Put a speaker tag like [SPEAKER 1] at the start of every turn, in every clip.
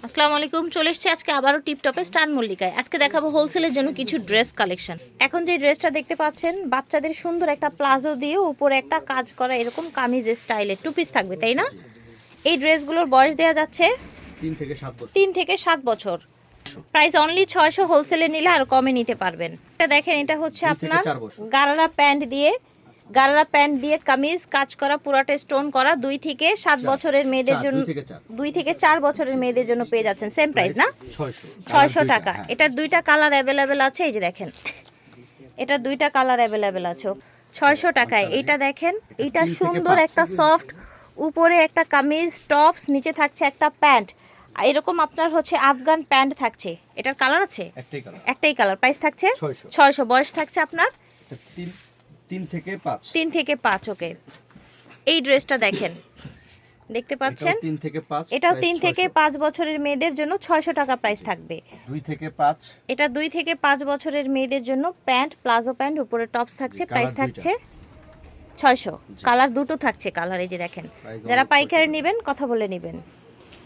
[SPEAKER 1] আসসালামু আলাইকুম, চলে এসেছি আজকে আবারও টিপটপে স্টান মল্লিকায়। আজকে দেখাবো হোলসেলের জন্য কিছু ড্রেস কালেকশন। এখন যে ড্রেসটা দেখতে পাচ্ছেন বাচ্চাদের সুন্দর একটা প্লাজো দিয়ে উপরে একটা কাজ করা এরকম কামিজ স্টাইলে টু পিস থাকবে, তাই না? এই ড্রেসগুলোর বয়স দেওয়া যাচ্ছে 3 থেকে 7 বছর। প্রাইস অনলি 600, হোলসেলে নিলে আর কমে নিতে পারবেন। এটা দেখেন, এটা হচ্ছে আপনার গারারা প্যান্ট দিয়ে কামিজ কাজ করা, পুরাটা স্টোন করা। 2 থেকে 7 বছরের মেয়েদের জন্য, 2 থেকে 4 বছরের মেয়েদের জন্য পেয়ে যাচ্ছেন সেম প্রাইস না, 600 টাকা। এটার 2টা কালার অ্যাভেলেবেল আছে, এই যে দেখেন, এটার 2টা কালার অ্যাভেলেবেল আছে 600 টাকায়। এইটা দেখেন, এইটা সুন্দর একটা সফট, উপরে একটা কামিজ টপস, নিচে থাকছে একটা প্যান্ট। এরকম আপনার হচ্ছে আফগান প্যান্ট থাকছে। এটার কালার আছে একটাই কালার, প্রাইস থাকছে 600। বয়স থাকছে আপনার 3 থেকে 5। ওকে, এই ড্রেসটা দেখেন, দেখতে পাচ্ছেন, এটাও 3 থেকে 5 বছরের মেয়েদের জন্য 600 টাকা প্রাইস থাকবে।
[SPEAKER 2] 2 থেকে 5,
[SPEAKER 1] এটা 2 থেকে 5 বছরের মেয়েদের জন্য প্যান্ট, প্লাজো প্যান্ট, উপরে টপস থাকছে, প্রাইস থাকছে 600। কালার দুটো থাকছে, কালার এই যে দেখেন। যারা পাইকারি নেবেন কথা বলে নেবেন।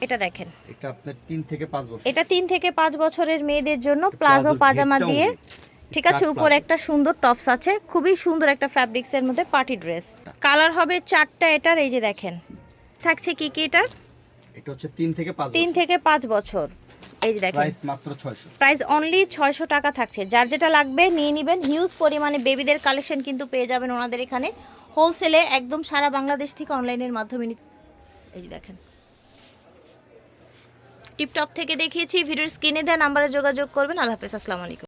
[SPEAKER 1] এটা দেখেন,
[SPEAKER 2] এটা আপনার 3 থেকে 5 বছর।
[SPEAKER 1] এটা 3 থেকে 5 বছরের মেয়েদের জন্য প্লাজো পাজামা দিয়ে, ঠিক আছে, উপরে একটা সুন্দর টপস আছে, খুবই সুন্দর একটা ফ্যাব্রিক্সের মধ্যে পার্টি ড্রেস। কালার হবে 4টা এটার, এই যে দেখেন থাকছে কি কি। এটা
[SPEAKER 2] হচ্ছে 3 থেকে 5
[SPEAKER 1] 3 থেকে 5 বছর, এই যে দেখেন,
[SPEAKER 2] প্রাইস মাত্র 600।
[SPEAKER 1] প্রাইস অনলি 600 টাকা থাকছে। যার যেটা লাগবে নিয়ে নেবেন। হিউজ পরিমাণে বেবিদের কালেকশন কিন্তু পেয়ে যাবেন ওনাদের এখানে হোলসেলে, একদম সারা বাংলাদেশ থেকে অনলাইনের মাধ্যমে। এই যে দেখেন, টিপটপ থেকে দেখিয়েছি, ভিডিওর স্ক্রিনে দেওয়া নাম্বারে যোগাযোগ করবেন। আল্লাহ হাফেজ, আসসালামু আলাইকুম।